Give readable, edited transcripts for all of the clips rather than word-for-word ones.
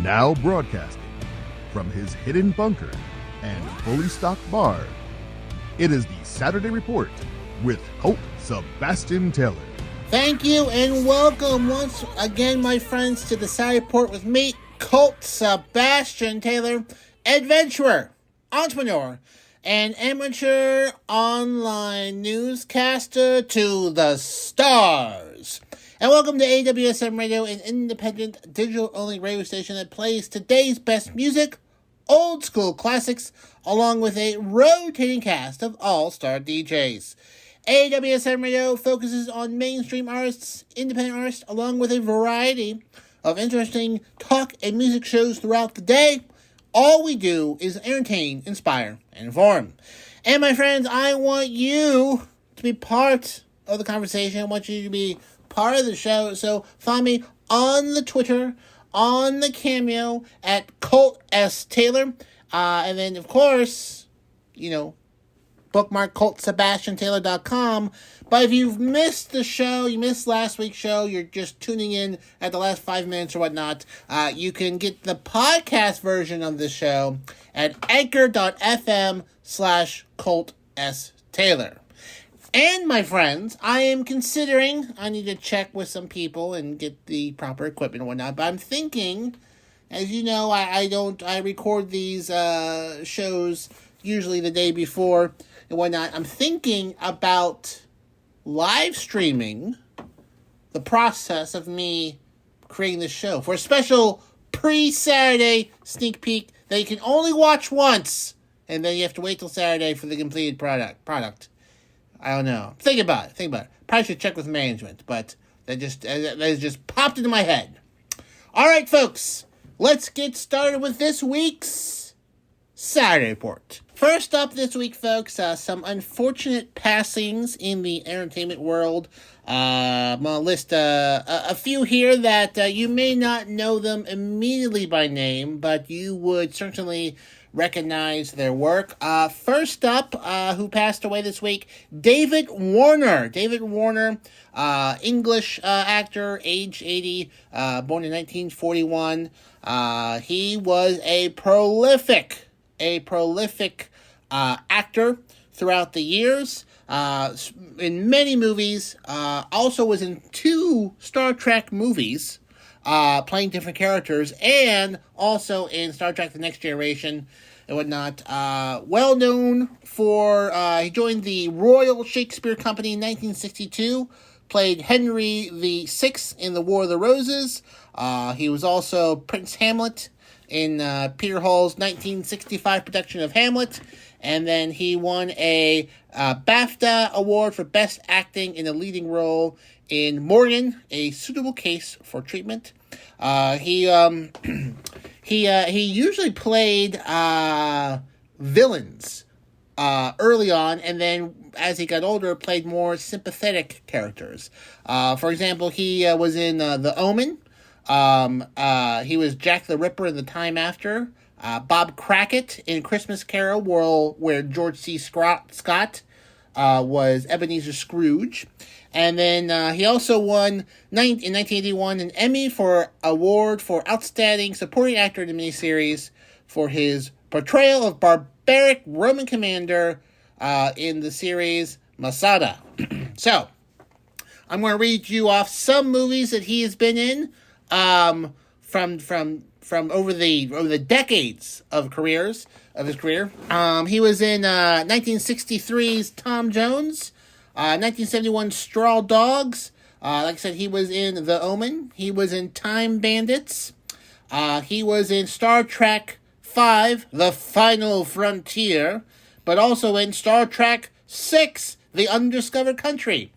Now broadcasting from his hidden bunker and fully stocked bar, it is the Saturday Report with Colt Sebastian Taylor. Thank you and welcome once again, my friends, to the Saturday Report with me, Colt Sebastian Taylor, adventurer, entrepreneur, and amateur online newscaster to the stars. And welcome to AWSM Radio, an independent, digital-only radio station that plays today's best music, old school classics, along with a rotating cast of all-star DJs. AWSM Radio focuses on mainstream artists, independent artists, along with a variety of interesting talk and music shows throughout the day. All we do is entertain, inspire, and inform. And my friends, I want you to be part of the conversation. I want you to be part of the show. So find me on the Twitter, on the Cameo, at Colt S. Taylor. And then, of course, bookmark ColtSebastianTaylor.com. But if you've missed the show, you missed last week's show, you're just tuning in at the last 5 minutes or whatnot, you can get the podcast version of the show at anchor.fm/Colt S. Taylor. And my friends, I need to check with some people and get the proper equipment and whatnot, but I'm thinking, as you know, I record these shows usually the day before and whatnot. I'm thinking about live streaming the process of me creating this show for a special pre-Saturday sneak peek that you can only watch once, and then you have to wait till Saturday for the completed product. I don't know. Think about it. Probably should check with management, but that just popped into my head. All right, folks, let's get started with this week's Saturday Report. First up this week, folks, some unfortunate passings in the entertainment world. I'm going to list a few here that you may not know them immediately by name, but you would certainly recognize their work. First up, who passed away this week, David Warner. David Warner, English actor, age 80, born in 1941. He was a prolific actor throughout the years, in many movies, also was in 2 Star Trek movies, playing different characters, and also in Star Trek The Next Generation and whatnot. Well known for, he joined the Royal Shakespeare Company in 1962, played Henry VI in The War of the Roses. He was also Prince Hamlet in Peter Hall's 1965 production of Hamlet, and then he won a BAFTA award for Best Acting in a Leading Role in Morgan, A Suitable Case for Treatment. He usually played villains early on, and then as he got older, played more sympathetic characters. For example, he was in The Omen. He was Jack the Ripper in The Time After. Bob Crackett in Christmas Carol, where George C. Scott was Ebenezer Scrooge. And then he also won in 1981 an Emmy Award for Outstanding Supporting Actor in a Miniseries for his portrayal of barbaric Roman commander in the series Masada. So, I'm going to read you off some movies that he has been in from over the decades of his career. He was in 1963's Tom Jones, 1971 Straw Dogs. Like I said, he was in The Omen. He was in Time Bandits. He was in Star Trek V, The Final Frontier, but also in Star Trek VI, The Undiscovered Country,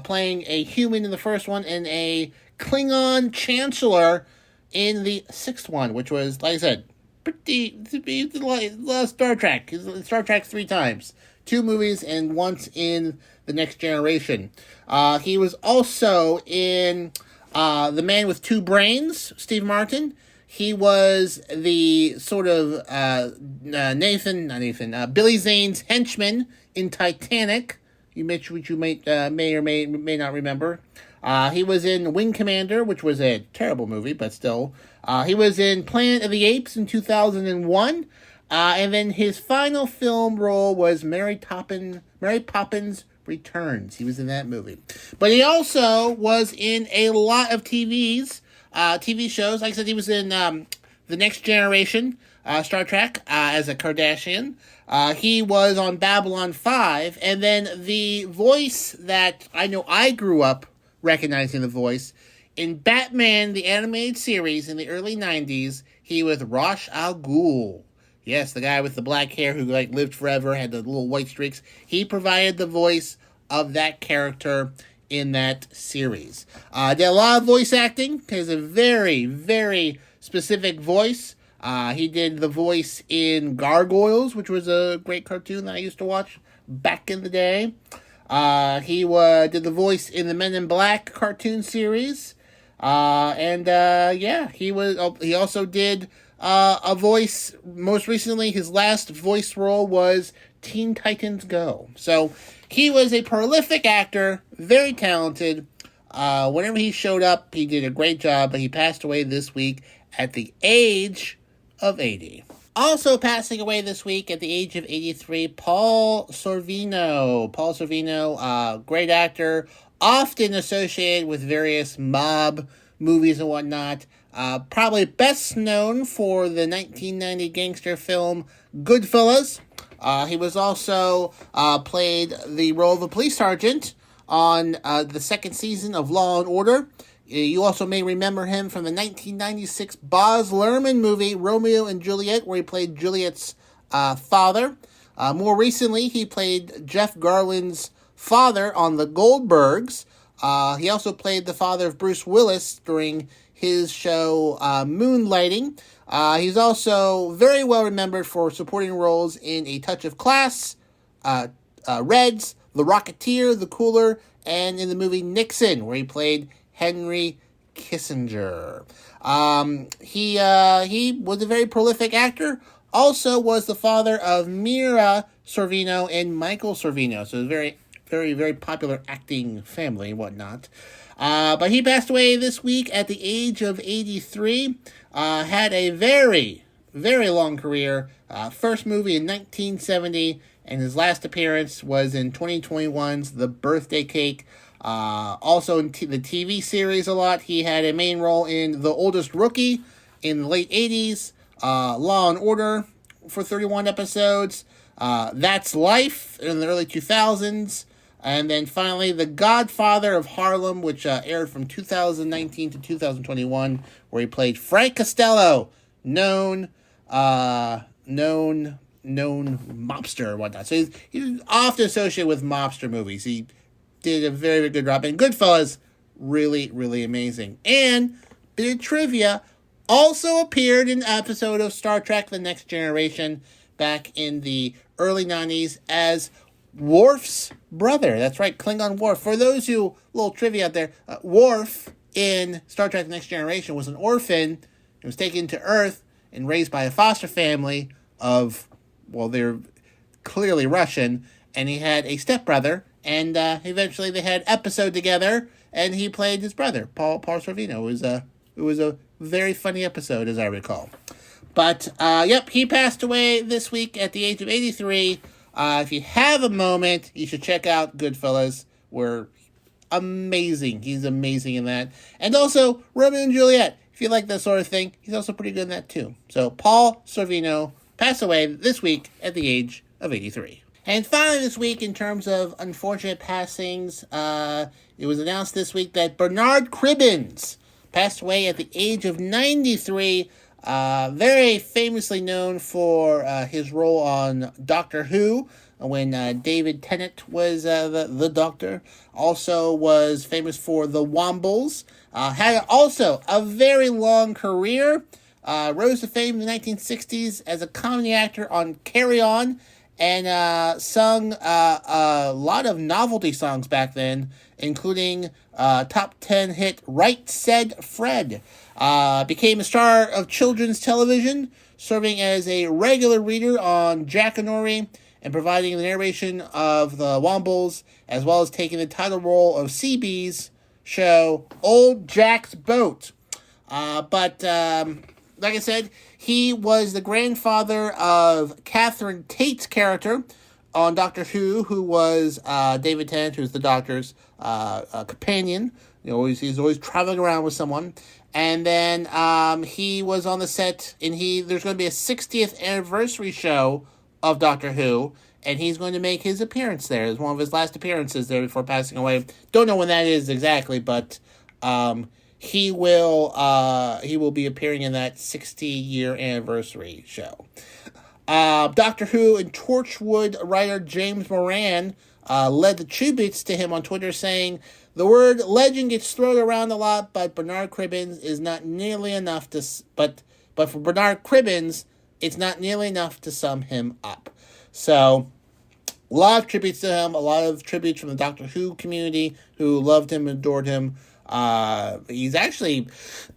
playing a human in the first one and a Klingon Chancellor in the 6th one, which was, like I said, pretty Star Trek. Star Trek 3 times. 2 movies and once in The Next Generation. He was also in The Man with Two Brains, Steve Martin. He was the sort of Billy Zane's henchman in Titanic, which you may or may not remember. He was in Wing Commander, which was a terrible movie, but still. He was in Planet of the Apes in 2001. And then his final film role was Mary Poppins Returns. He was in that movie. But he also was in a lot of TV shows. Like I said, he was in The Next Generation, Star Trek, as a Kardashian. He was on Babylon 5. And then the voice that I know I grew up recognizing the voice, in Batman, the animated series in the early 90s, he was Ra's al Ghul. Yes, the guy with the black hair who lived forever, had the little white streaks. He provided the voice of that character in that series. Did a lot of voice acting. He has a very, very specific voice. He did the voice in Gargoyles, which was a great cartoon that I used to watch back in the day. He did the voice in the Men in Black cartoon series. He also did a voice. Most recently, his last voice role was Teen Titans Go. So he was a prolific actor, very talented. Whenever he showed up, he did a great job, but he passed away this week at the age of 80. Also passing away this week at the age of 83, Paul Sorvino. Paul Sorvino, great actor, often associated with various mob movies and whatnot. Probably best known for the 1990 gangster film Goodfellas. He was also played the role of a police sergeant on the second season of Law & Order. You also may remember him from the 1996 Baz Luhrmann movie Romeo and Juliet, where he played Juliet's father. More recently, he played Jeff Garland's father on The Goldbergs. He also played the father of Bruce Willis during his show Moonlighting. He's also very well remembered for supporting roles in A Touch of Class, Reds, The Rocketeer, The Cooler, and in the movie Nixon, where he played Henry Kissinger. He was a very prolific actor. Also was the father of Mira Sorvino and Michael Sorvino. So a very, very, very popular acting family and whatnot. But he passed away this week at the age of 83. Had a very, very long career. First movie in 1970, and his last appearance was in 2021's The Birthday Cake. Also in the TV series a lot. He had a main role in The Oldest Rookie in the late 80s. Law & Order for 31 episodes. That's Life in the early 2000s. And then finally, The Godfather of Harlem, which aired from 2019 to 2021, where he played Frank Costello, known mobster or whatnot. So he's often associated with mobster movies. He did a very, very good job. And Goodfellas, really, really amazing. And bit of trivia, also appeared in an episode of Star Trek The Next Generation back in the early 90s as Worf's brother. That's right, Klingon Worf. For those who, little trivia out there, Worf in Star Trek The Next Generation was an orphan and was taken to Earth and raised by a foster family of, well, they're clearly Russian, and he had a stepbrother, and eventually they had an episode together, and he played his brother, Paul Sorvino. It was a very funny episode, as I recall. But, he passed away this week at the age of 83. If you have a moment, you should check out Goodfellas. We're amazing. He's amazing in that. And also, Romeo and Juliet. If you like that sort of thing, he's also pretty good in that too. So, Paul Sorvino passed away this week at the age of 83. And finally this week, in terms of unfortunate passings, it was announced this week that Bernard Cribbins passed away at the age of 93. Very famously known for his role on Doctor Who, when David Tennant was the Doctor. Also was famous for The Wombles. Had also a very long career. Rose to fame in the 1960s as a comedy actor on Carry On, and sung a lot of novelty songs back then, including top 10 hit Right Said Fred. Became a star of children's television, serving as a regular reader on Jackanory and providing the narration of the Wombles, as well as taking the title role of Seabees show Old Jack's Boat. But like I said, he was the grandfather of Catherine Tate's character on Doctor who was David Tennant, who's the Doctor's companion. He's always traveling around with someone. And then he was on the set, and there's going to be a 60th anniversary show of Doctor Who, and he's going to make his appearance there. It's one of his last appearances there before passing away. Don't know when that is exactly, but he will be appearing in that 60-year anniversary show. Doctor Who and Torchwood writer James Moran led the tributes to him on Twitter, saying, "The word legend gets thrown around a lot, but Bernard Cribbins is not nearly enough to. But for Bernard Cribbins, it's not nearly enough to sum him up." So, a lot of tributes to him. A lot of tributes from the Doctor Who community who loved him, adored him. He's actually,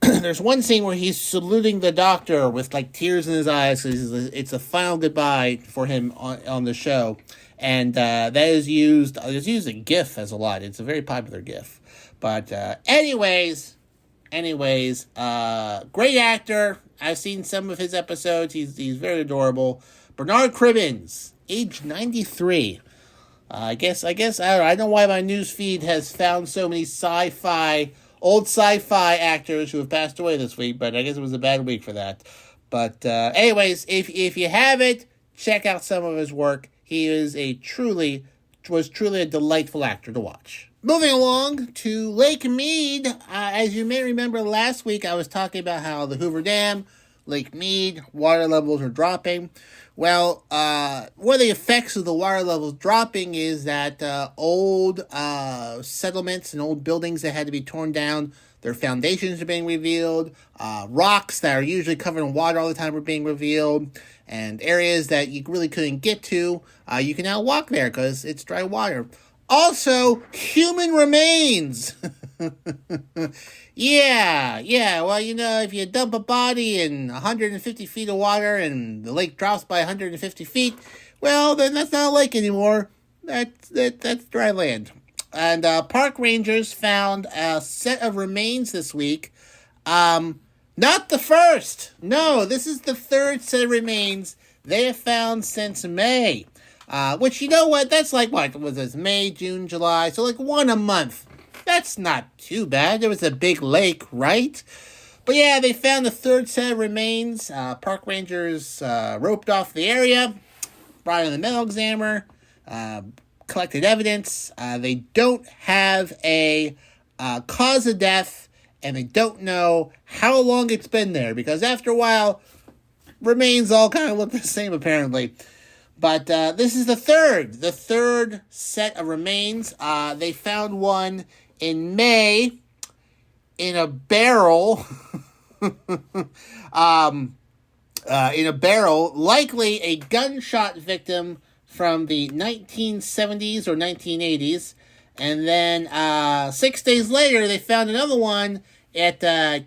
there's one scene where he's saluting the Doctor with like tears in his eyes. It's a final goodbye for him on the show. And that is used, it's used in GIF as a lot. It's a very popular GIF. But anyways, great actor. I've seen some of his episodes. He's very adorable. Bernard Cribbins, age 93. I guess, I don't know why my news feed has found so many old sci-fi actors who have passed away this week, but I guess it was a bad week for that. But anyways, if you haven't, check out some of his work. He was truly a delightful actor to watch. Moving along to Lake Mead. As you may remember last week, I was talking about how the Hoover Dam, Lake Mead, water levels are dropping. Well, one of the effects of the water levels dropping is that old settlements and old buildings that had to be torn down, their foundations are being revealed. Rocks that are usually covered in water all the time are being revealed. And areas that you really couldn't get to, you can now walk there because it's dry water. Also, human remains. Yeah. Well, if you dump a body in 150 feet of water and the lake drops by 150 feet, well, then that's not a lake anymore. That's dry land. And park rangers found a set of remains this week. Not the first. No, this is the third set of remains they have found since May. Which, you know what? That's like, what was this? May, June, July. So like one a month. That's not too bad. There was a big lake, right? But yeah, they found the third set of remains. Park rangers roped off the area, brought in the metal examiner, collected evidence. They don't have a cause of death, and they don't know how long it's been there, because after a while, remains all kind of look the same, apparently. But this is the third set of remains. They found one in May in a barrel, likely a gunshot victim from the 1970s or 1980s. And then 6 days later, they found another one at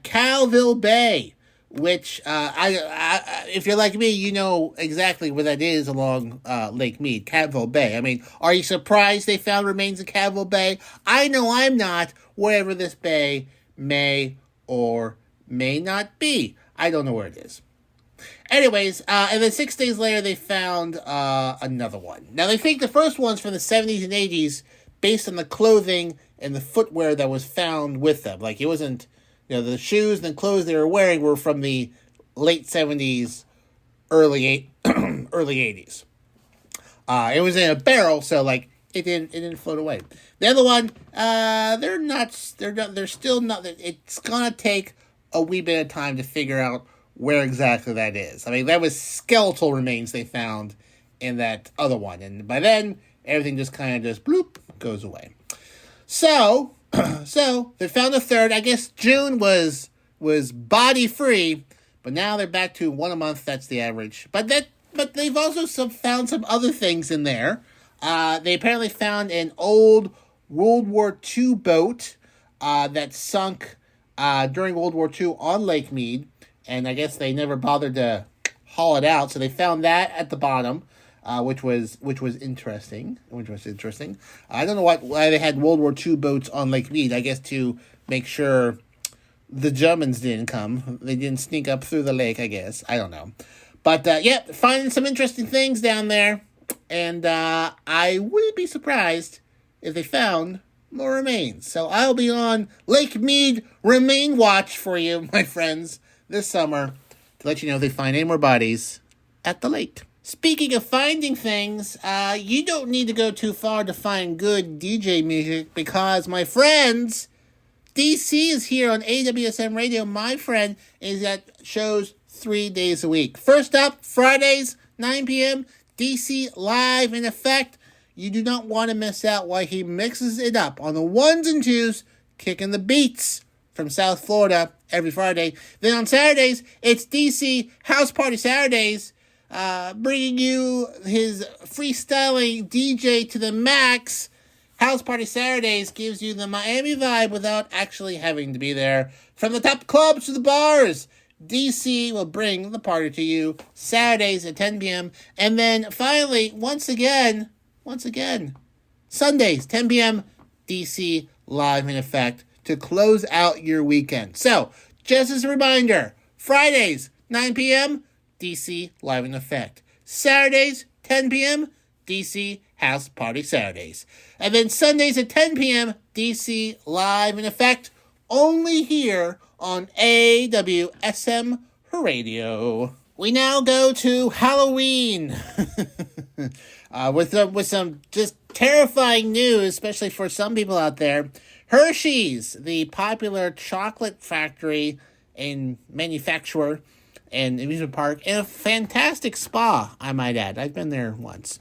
Calville Bay, which, if you're like me, you know exactly where that is along Lake Mead, Calville Bay. I mean, are you surprised they found remains in Calville Bay? I know I'm not, wherever this bay may or may not be. I don't know where it is. Anyways, and then 6 days later, they found another one. Now, they think the first one's from the 70s and 80s, based on the clothing and the footwear that was found with them. Like, it wasn't, the shoes and the clothes they were wearing were from the late 70s, early 80s. It was in a barrel, so, like, it didn't float away. The other one, they're still not, it's gonna take a wee bit of time to figure out where exactly that is. I mean, that was skeletal remains they found in that other one. And by then, everything just kind of just bloop, goes away. So they found a third. I guess June was body free, but now they're back to one a month. That's the average. But they've also found some other things in there. They apparently found an old World War II boat that sunk during World War II on Lake Mead. And I guess they never bothered to haul it out, so they found that at the bottom. which was interesting. I don't know why they had World War II boats on Lake Mead. I guess to make sure the Germans didn't come. They didn't sneak up through the lake, I guess. I don't know. But, finding some interesting things down there. And I wouldn't be surprised if they found more remains. So I'll be on Lake Mead Remain Watch for you, my friends, this summer to let you know if they find any more bodies at the lake. Speaking of finding things, you don't need to go too far to find good DJ music because, my friends, DC is here on AWSM Radio. My friend is at shows 3 days a week. First up, Fridays, 9 p.m., DC Live in Effect. You do not want to miss out while he mixes it up on the ones and twos, kicking the beats from South Florida every Friday. Then on Saturdays, it's DC House Party Saturdays, bringing you his freestyling DJ to the max. House Party Saturdays gives you the Miami vibe without actually having to be there. From the top clubs to the bars, DC will bring the party to you Saturdays at 10 p.m. And then finally, once again, Sundays, 10 p.m., DC Live in Effect to close out your weekend. So, just as a reminder, Fridays, 9 p.m., DC Live in Effect. Saturdays, 10 p.m., DC House Party Saturdays. And then Sundays at 10 p.m., DC Live in Effect, only here on AWSM Radio. We now go to Halloween with some just terrifying news, especially for some people out there. Hershey's, the popular chocolate factory and manufacturer and amusement park, and a fantastic spa, I might add. I've been there once.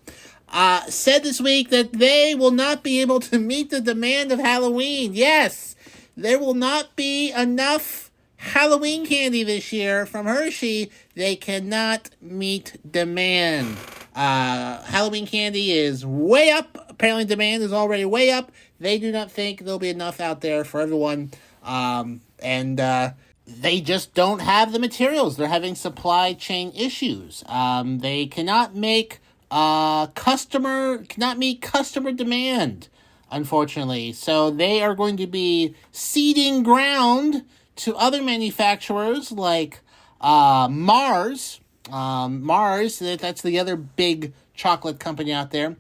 Said this week that they will not be able to meet the demand of Halloween. Yes, there will not be enough Halloween candy this year from Hershey. They cannot meet demand. Halloween candy is way up. Apparently demand is already way up. They do not think there'll be enough out there for everyone. They just don't have the materials. They're having supply chain issues. They cannot meet customer demand, unfortunately. So they are going to be ceding ground to other manufacturers like Mars. Mars, that's the other big chocolate company out there.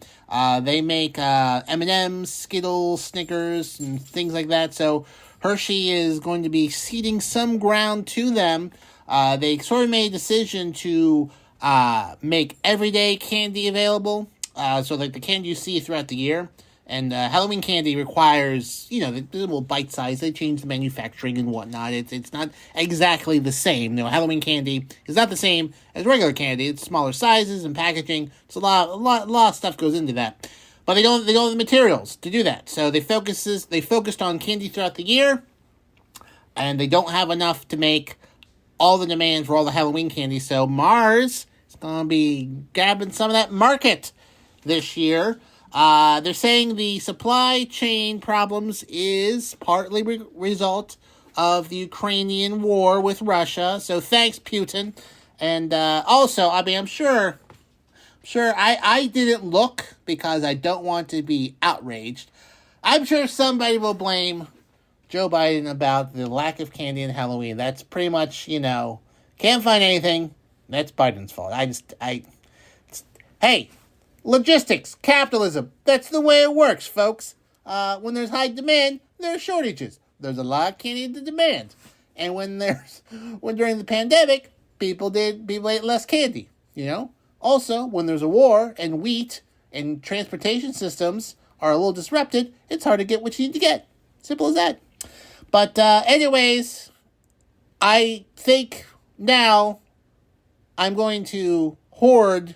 They make M&M's, Skittles, Snickers, and things like that. So Hershey is going to be ceding some ground to them. They sort of made a decision to make everyday candy available. So like the candy you see throughout the year. And Halloween candy requires, the little bite size. They change the manufacturing and whatnot. It's not exactly the same. Halloween candy is not the same as regular candy. It's smaller sizes and packaging. It's a lot of stuff goes into that. But they don't have the materials to do that. So they focused on candy throughout the year, and they don't have enough to make all the demand for all the Halloween candy. So Mars is going to be grabbing some of that market this year. They're saying the supply chain problems is partly result of the Ukrainian war with Russia. So thanks, Putin. And also, I'm sure I didn't look because I don't want to be outraged. I'm sure somebody will blame Joe Biden about the lack of candy in Halloween. That's pretty much, can't find anything. That's Biden's fault. Hey, logistics, capitalism, that's the way it works, folks. When there's high demand, there are shortages. There's a lot of candy to demand. And when during the pandemic, people ate less candy, Also, when there's a war and wheat and transportation systems are a little disrupted, it's hard to get what you need to get. Simple as that. But anyways, I think now I'm going to hoard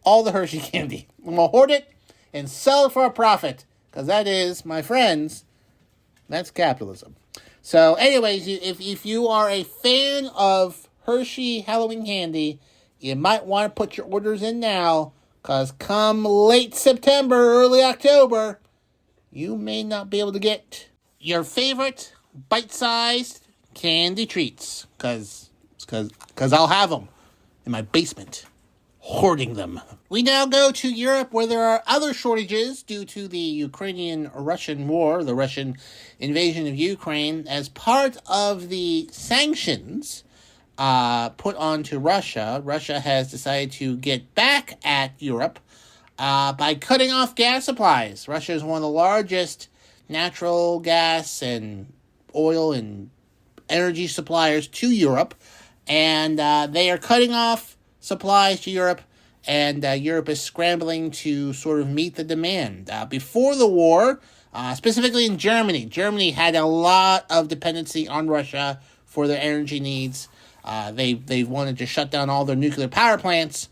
all the Hershey candy. I'm going to hoard it and sell it for a profit. Because that is, my friends, that's capitalism. So anyways, if you are a fan of Hershey Halloween candy, you might want to put your orders in now. Because come late September, early October, you may not be able to get your favorite bite-sized candy treats. Because I'll have them in my basement hoarding them. We now go to Europe, where there are other shortages due to the Ukrainian-Russian war, the Russian invasion of Ukraine. As part of the sanctions put onto Russia, Russia has decided to get back at Europe by cutting off gas supplies. Russia is one of the largest natural gas and oil and energy suppliers to Europe, and they are cutting off supplies to Europe, and Europe is scrambling to sort of meet the demand. Before the war, specifically in Germany, Germany had a lot of dependency on Russia for their energy needs. They wanted to shut down all their nuclear power plants,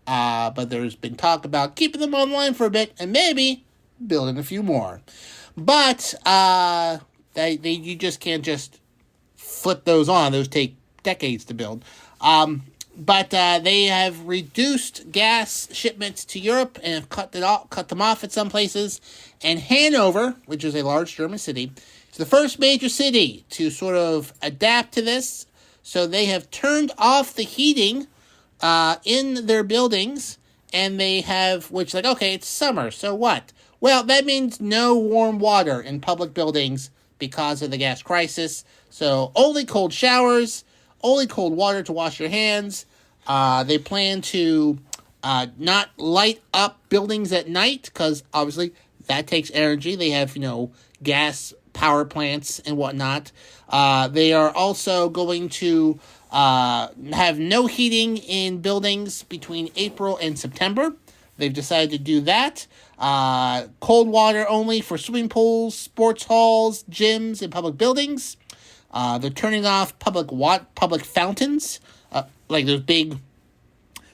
but there's been talk about keeping them online for a bit and maybe building a few more. But you just can't just flip those on. Those take decades to build. But they have reduced gas shipments to Europe and have cut them off at some places. And Hanover, which is a large German city, is the first major city to sort of adapt to this. So they have turned off the heating in their buildings, and they have, which like, okay, it's summer, so what? Well, that means no warm water in public buildings because of the gas crisis. So only cold showers, only cold water to wash your hands. They plan to not light up buildings at night because obviously that takes energy. They have, gas power plants and whatnot. They are also going to have no heating in buildings between April and September. They've decided to do that. Cold water only for swimming pools, sports halls, gyms, and public buildings. They're turning off public fountains, like those big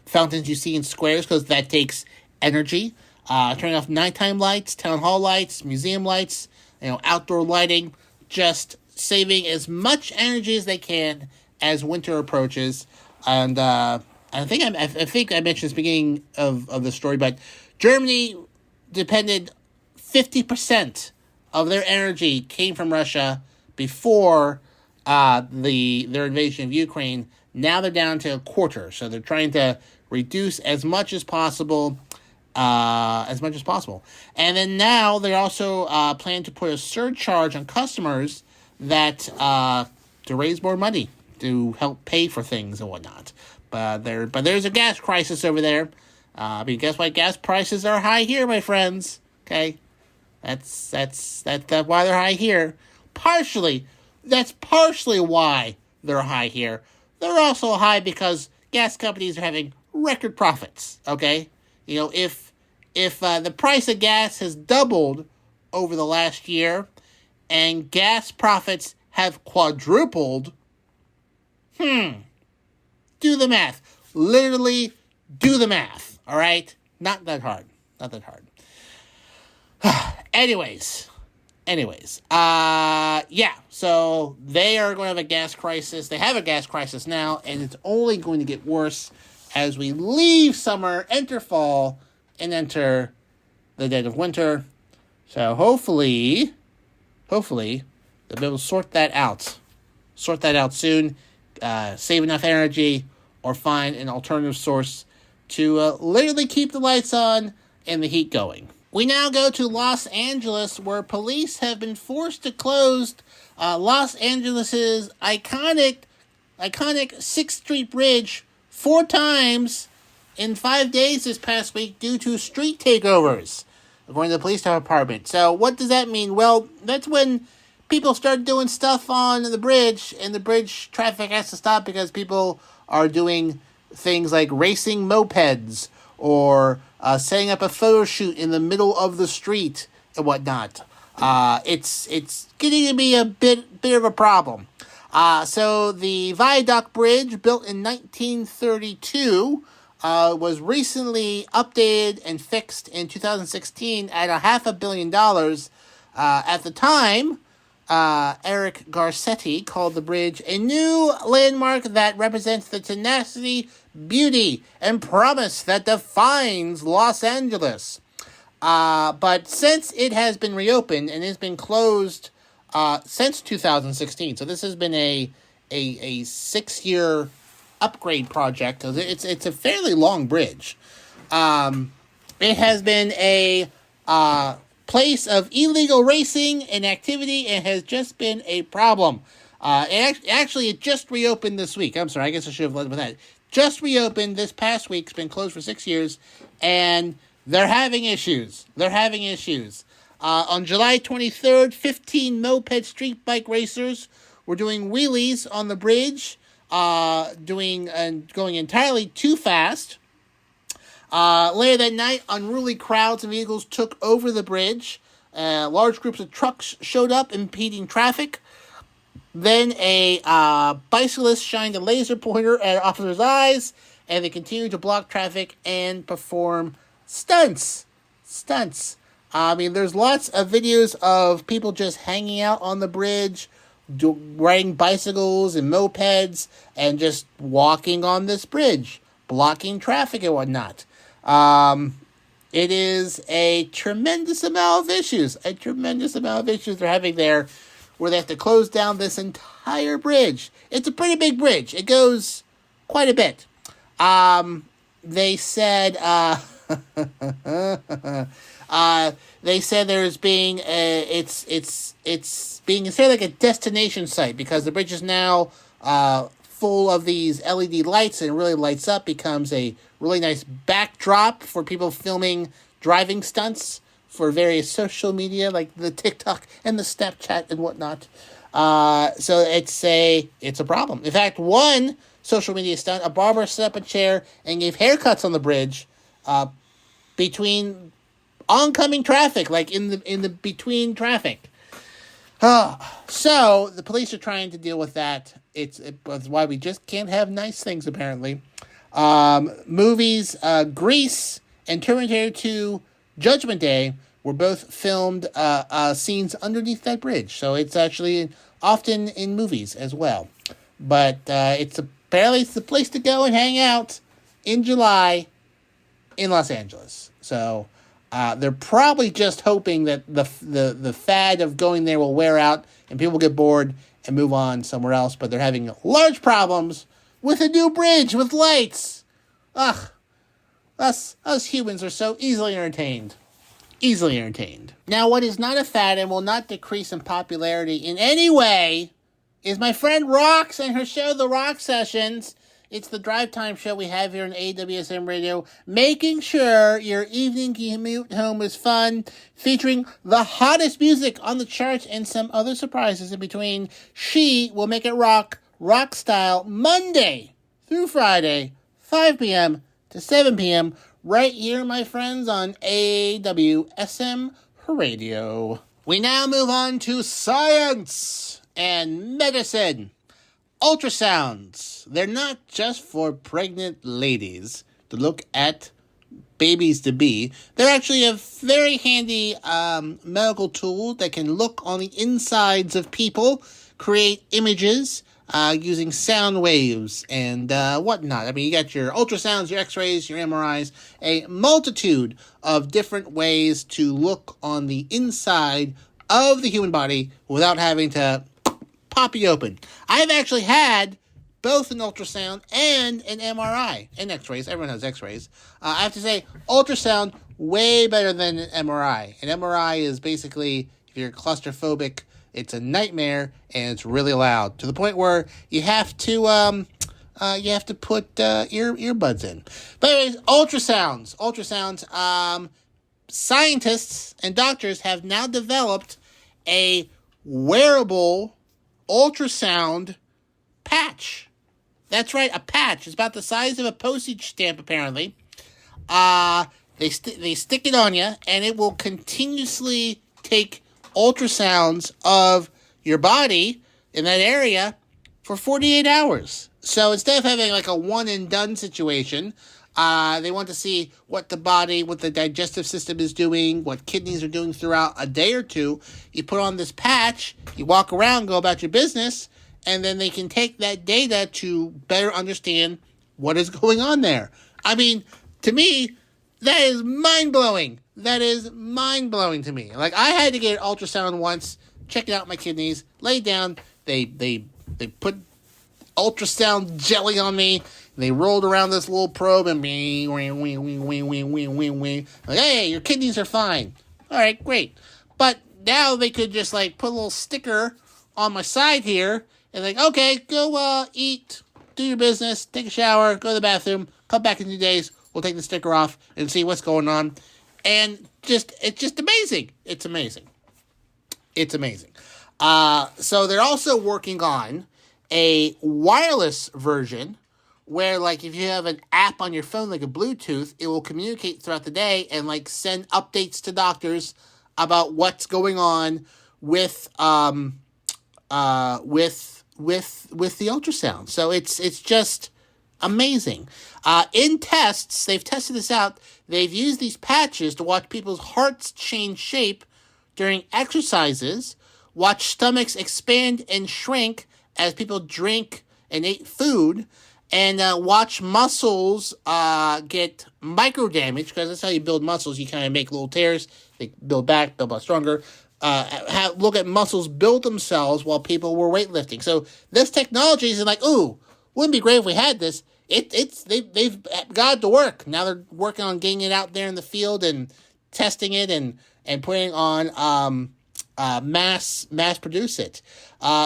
fountains you see in squares, because that takes energy. Turning off nighttime lights, town hall lights, museum lights, outdoor lighting, just saving as much energy as they can as winter approaches. And I think I mentioned this at the beginning of the story, but Germany depended 50% of their energy came from Russia before their invasion of Ukraine. Now they're down to a quarter, so they're trying to reduce as much as possible. And then now they're also planning to put a surcharge on customers that to raise more money to help pay for things and whatnot. But there's a gas crisis over there. Guess why gas prices are high here, my friends? Okay, that's why they're high here. That's partially why they're high here. They're also high because gas companies are having record profits. Okay, if the price of gas has doubled over the last year, and gas profits have quadrupled, do the math. Literally, do the math. All right? Not that hard. Anyways, so they are going to have a gas crisis. They have a gas crisis now, and it's only going to get worse as we leave summer, enter fall, and enter the dead of winter. So hopefully they'll be able to sort that out soon, save enough energy, or find an alternative source to literally keep the lights on and the heat going. We now go to Los Angeles, where police have been forced to close Los Angeles' iconic 6th Street Bridge 4 times in 5 days this past week due to street takeovers, according to the police department. So what does that mean? Well, that's when people start doing stuff on the bridge, and the bridge traffic has to stop because people are doing things like racing mopeds or setting up a photo shoot in the middle of the street and whatnot. It's getting to be a bit of a problem. So the Viaduct Bridge, built in 1932, was recently updated and fixed in 2016 at $500 million. At the time, Eric Garcetti called the bridge a new landmark that represents the tenacity, beauty, and promise that defines Los Angeles. But since it has been reopened and has been closed since 2016, so this has been a 6-year upgrade project. It's a fairly long bridge. It has been a place of illegal racing and activity and has just been a problem. It just reopened this week. I'm sorry, I guess I should have led with that. Just reopened this past week. It's been closed for 6 years, and they're having issues. On July 23rd, 15 moped street bike racers were doing wheelies on the bridge, going entirely too fast. Later that night, unruly crowds and vehicles took over the bridge. Large groups of trucks showed up, impeding traffic. Then a bicyclist shined a laser pointer at officers' eyes, and they continued to block traffic and perform stunts. I mean, there's lots of videos of people just hanging out on the bridge, riding bicycles and mopeds, and just walking on this bridge, blocking traffic and whatnot. It is a tremendous amount of issues they're having there, where they have to close down this entire bridge. It's a pretty big bridge. It goes quite a bit. They said there's being it's being considered like a destination site because the bridge is now full of these LED lights and really lights up, becomes a really nice backdrop for people filming driving stunts for various social media like the TikTok and the Snapchat and whatnot. So it's a problem. In fact, one social media stunt, a barber set up a chair and gave haircuts on the bridge between oncoming traffic, like in the between traffic. So the police are trying to deal with that. It's why we just can't have nice things, apparently. Movies Grease and Terminator 2 Judgment Day were both filmed scenes underneath that bridge. So it's actually often in movies as well. But apparently it's the place to go and hang out in July in Los Angeles. So they're probably just hoping that the fad of going there will wear out and people get bored and move on somewhere else. But they're having large problems with a new bridge with lights. Ugh. Us humans are so easily entertained. Now, what is not a fad and will not decrease in popularity in any way is my friend Rox and her show, The Rock Sessions. It's the drive time show we have here on AWSM Radio, making sure your evening commute home is fun, featuring the hottest music on the charts and some other surprises in between. She will make it rock style, Monday through Friday, 5 p.m. to 7 p.m., right here, my friends, on AWSM Radio. We now move on to science and medicine. Ultrasounds. They're not just for pregnant ladies to look at babies to be. They're actually a very handy medical tool that can look on the insides of people, create images using sound waves and whatnot. I mean, you got your ultrasounds, your x-rays, your MRIs, a multitude of different ways to look on the inside of the human body without having to pop you open. I've actually had both an ultrasound and an MRI and x-rays. Everyone has x-rays. I have to say, ultrasound, way better than an MRI. An MRI is basically, if you're claustrophobic, it's a nightmare, and it's really loud, to the point where you have to put earbuds in. But anyways, ultrasounds. Scientists and doctors have now developed a wearable ultrasound patch. That's right, a patch. It's about the size of a postage stamp, apparently. They stick it on you, and it will continuously take ultrasounds of your body in that area for 48 hours. So instead of having like a one and done situation, they want to see what the body, what the digestive system is doing, what kidneys are doing throughout a day or two. You put on this patch, you walk around, go about your business, and then they can take that data to better understand what is going on there. I mean, to me, that is mind-blowing. That is mind-blowing to me. Like, I had to get an ultrasound once, checking out my kidneys, lay down, they put ultrasound jelly on me. And they rolled around this little probe and like, hey, your kidneys are fine. All right, great. But now they could just like put a little sticker on my side here and like, okay, go eat, do your business, take a shower, go to the bathroom, come back in 2 days. We'll take the sticker off and see what's going on. And it's just amazing. It's amazing. It's amazing. So they're also working on a wireless version where, like, if you have an app on your phone, like a Bluetooth, it will communicate throughout the day and, like, send updates to doctors about what's going on with the ultrasound. So it's just amazing. In tests, they've tested this out. They've used these patches to watch people's hearts change shape during exercises, watch stomachs expand and shrink as people drink and ate food, and watch muscles get micro damage, because that's how you build muscles. You kind of make little tears, they build back stronger. Look at muscles build themselves while people were weightlifting. So this technology is like, ooh, wouldn't it be great if we had this? They've got it to work. Now they're working on getting it out there in the field and testing it and putting on mass produce it.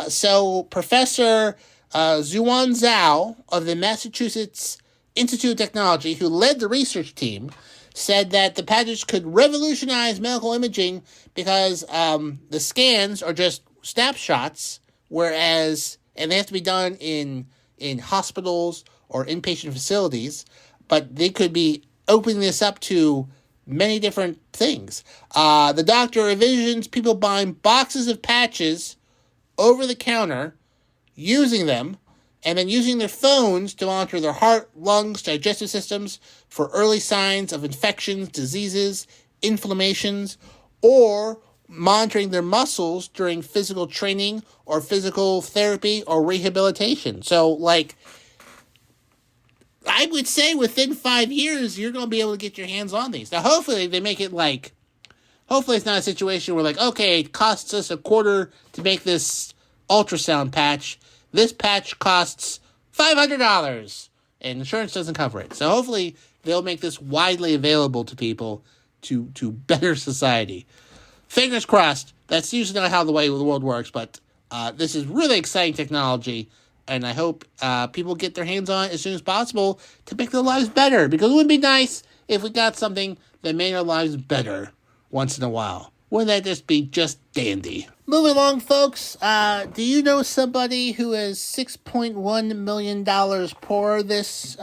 So Professor Zuan Zhao of the Massachusetts Institute of Technology, who led the research team, said that the patches could revolutionize medical imaging because the scans are just snapshots, and they have to be done in hospitals or inpatient facilities, but they could be opening this up to many different things. The doctor envisions people buying boxes of patches over the counter, using them, and then using their phones to monitor their heart, lungs, digestive systems for early signs of infections, diseases, inflammations, or monitoring their muscles during physical training or physical therapy or rehabilitation. So, like, I would say within 5 years, you're going to be able to get your hands on these. Now, hopefully they make it like, hopefully it's not a situation where, like, okay, it costs us $250 to make this ultrasound patch. This patch costs $500 and insurance doesn't cover it. So hopefully they'll make this widely available to people to better society. Fingers crossed. That's usually not how the world works, but this is really exciting technology, and I hope people get their hands on it as soon as possible to make their lives better, because it would be nice if we got something that made our lives better once in a while. Wouldn't that just be dandy? Moving along, folks. Do you know somebody who is $6.1 million poorer this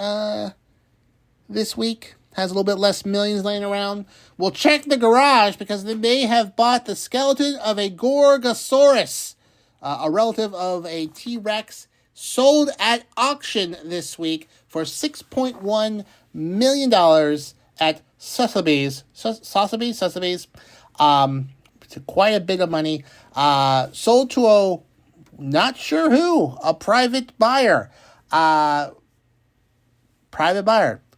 week? Has a little bit less millions laying around? Well, check the garage, because they may have bought the skeleton of a Gorgosaurus, a relative of a T-Rex, sold at auction this week for $6.1 million at Sotheby's. Sotheby's. It's quite a bit of money. Sold to not sure who, a private buyer.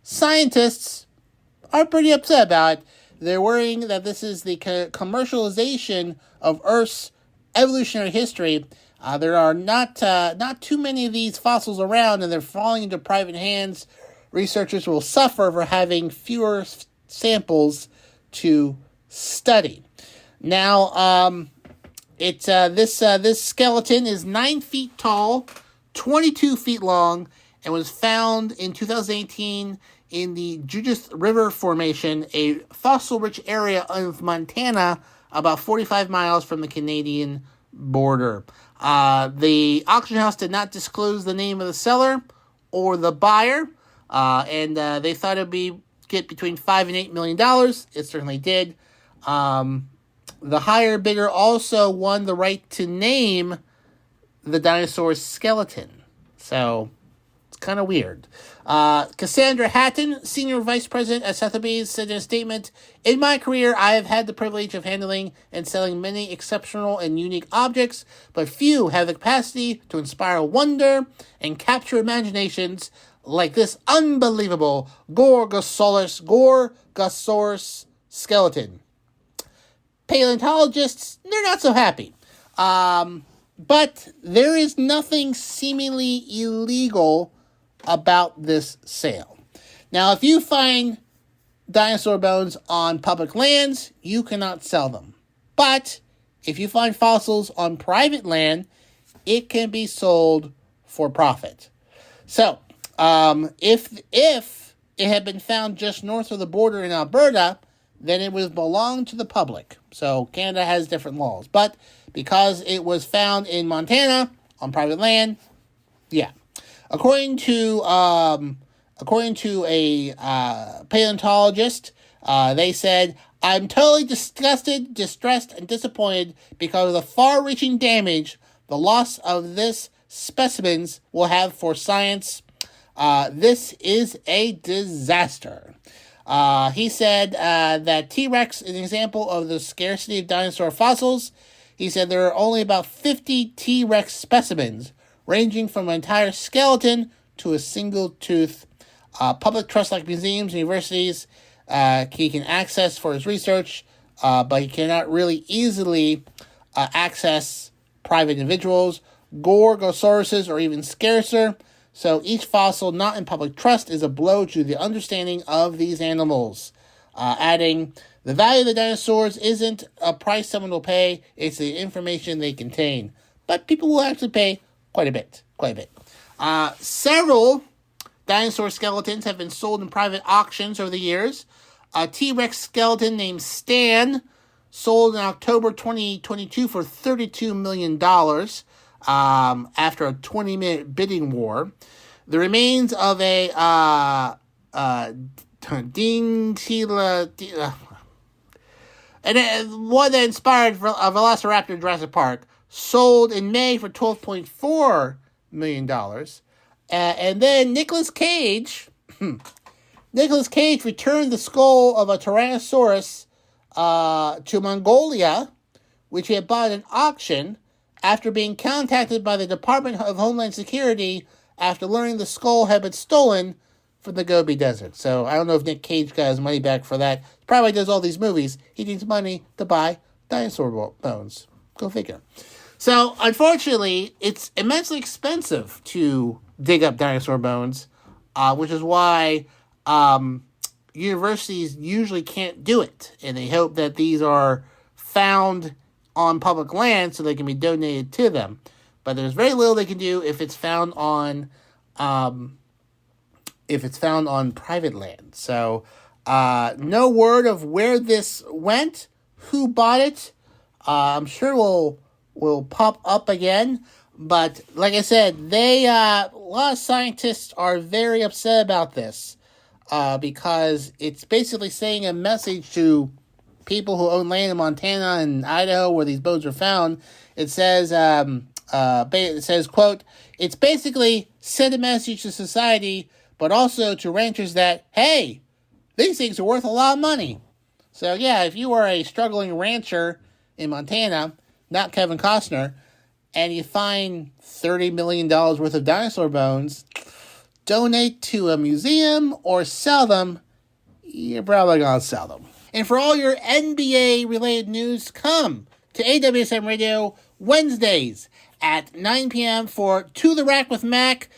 Scientists are pretty upset about it. They're worrying that this is the commercialization of Earth's evolutionary history. There are not too many of these fossils around, and they're falling into private hands. Researchers will suffer for having fewer samples to study. Now, this skeleton is 9 feet tall, 22 feet long, and was found in 2018 in the Judith River Formation, a fossil-rich area of Montana, about 45 miles from the Canadian border. The auction house did not disclose the name of the seller or the buyer, and they thought it would get between $5 and $8 million. It certainly did. The higher bidder also won the right to name the dinosaur's skeleton. So it's kind of weird. Cassandra Hatton, Senior Vice President at Sotheby's, said in a statement, "In my career, I have had the privilege of handling and selling many exceptional and unique objects, but few have the capacity to inspire wonder and capture imaginations like this unbelievable Gorgosaurus skeleton." Paleontologists, they're not so happy. But there is nothing seemingly illegal about this sale. Now, if you find dinosaur bones on public lands, you cannot sell them. But if you find fossils on private land, it can be sold for profit. So, if it had been found just north of the border in Alberta, then it would belong to the public. So Canada has different laws. But because it was found in Montana on private land, yeah. According to a paleontologist, they said, "I'm totally disgusted, distressed, and disappointed because of the far-reaching damage the loss of this specimens will have for science. This is a disaster." He said that T-Rex is an example of the scarcity of dinosaur fossils. He said there are only about 50 T-Rex specimens, ranging from an entire skeleton to a single tooth. Public trust like museums and universities he can access for his research, but he cannot really easily access private individuals. Gorgosauruses are even scarcer, so each fossil not in public trust is a blow to the understanding of these animals. Adding, the value of the dinosaurs isn't a price someone will pay, it's the information they contain. But people will actually pay quite a bit. Several dinosaur skeletons have been sold in private auctions over the years. A T-Rex skeleton named Stan sold in October 2022 for $32 million after a 20-minute bidding war. The remains of a one that inspired a Velociraptor in Jurassic Park sold in May for $12.4 million. And then Nicolas Cage returned the skull of a Tyrannosaurus to Mongolia, which he had bought at an auction, after being contacted by the Department of Homeland Security after learning the skull had been stolen from the Gobi Desert. So I don't know if Nick Cage got his money back for that. Probably does all these movies. He needs money to buy dinosaur bones. Go figure. So, unfortunately, it's immensely expensive to dig up dinosaur bones, which is why universities usually can't do it. And they hope that these are found on public land so they can be donated to them. But there's very little they can do if it's found on private land. So, no word of where this went, who bought it. I'm sure will pop up again. But like I said, a lot of scientists are very upset about this because it's basically saying a message to people who own land in Montana and Idaho where these bones are found. It says, quote, "It's basically send a message to society, but also to ranchers that, hey, these things are worth a lot of money." So yeah, if you are a struggling rancher in Montana, not Kevin Costner, and you find $30 million worth of dinosaur bones, donate to a museum or sell them, you're probably going to sell them. And for all your NBA-related news, come to AWSM Radio Wednesdays at 9 p.m. for To The Rack with Mac.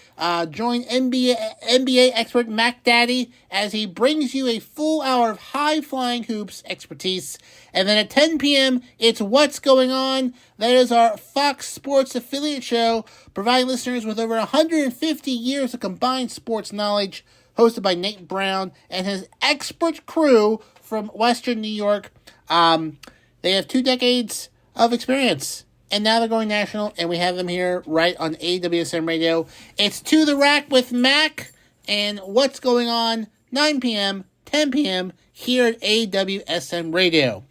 Join NBA expert Mac Daddy as he brings you a full hour of high-flying hoops expertise. And then at 10 p.m., it's What's Going On. That is our Fox Sports affiliate show, providing listeners with over 150 years of combined sports knowledge, hosted by Nate Brown and his expert crew from Western New York. They have 2 decades of experience. And now they're going national, and we have them here right on AWSM Radio. It's To The Rack with Mac, and What's Going On, 9 p.m., 10 p.m., here at AWSM Radio.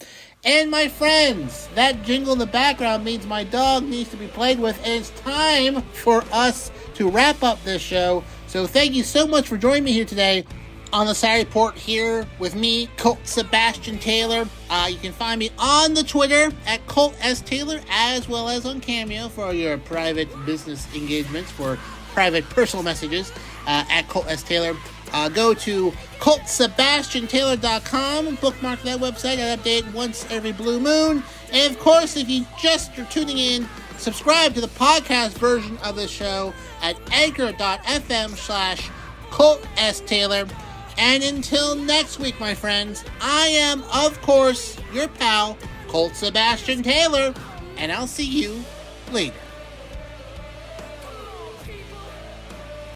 And my friends, that jingle in the background means my dog needs to be played with, and it's time for us to wrap up this show. So thank you so much for joining me here today on the Saturday Report here with me, Colt Sebastian Taylor. You can find me on the Twitter at Colt S. Taylor, as well as on Cameo for your private business engagements, for private personal messages at Colt S. Taylor. Go to ColtSebastianTaylor.com, bookmark that website. I update once every blue moon. And of course, if you just are tuning in Subscribe to the podcast version of the show at anchor.fm/Colt S. Taylor. And until next week, my friends, I am, of course, your pal, Colt Sebastian Taylor, and I'll see you later.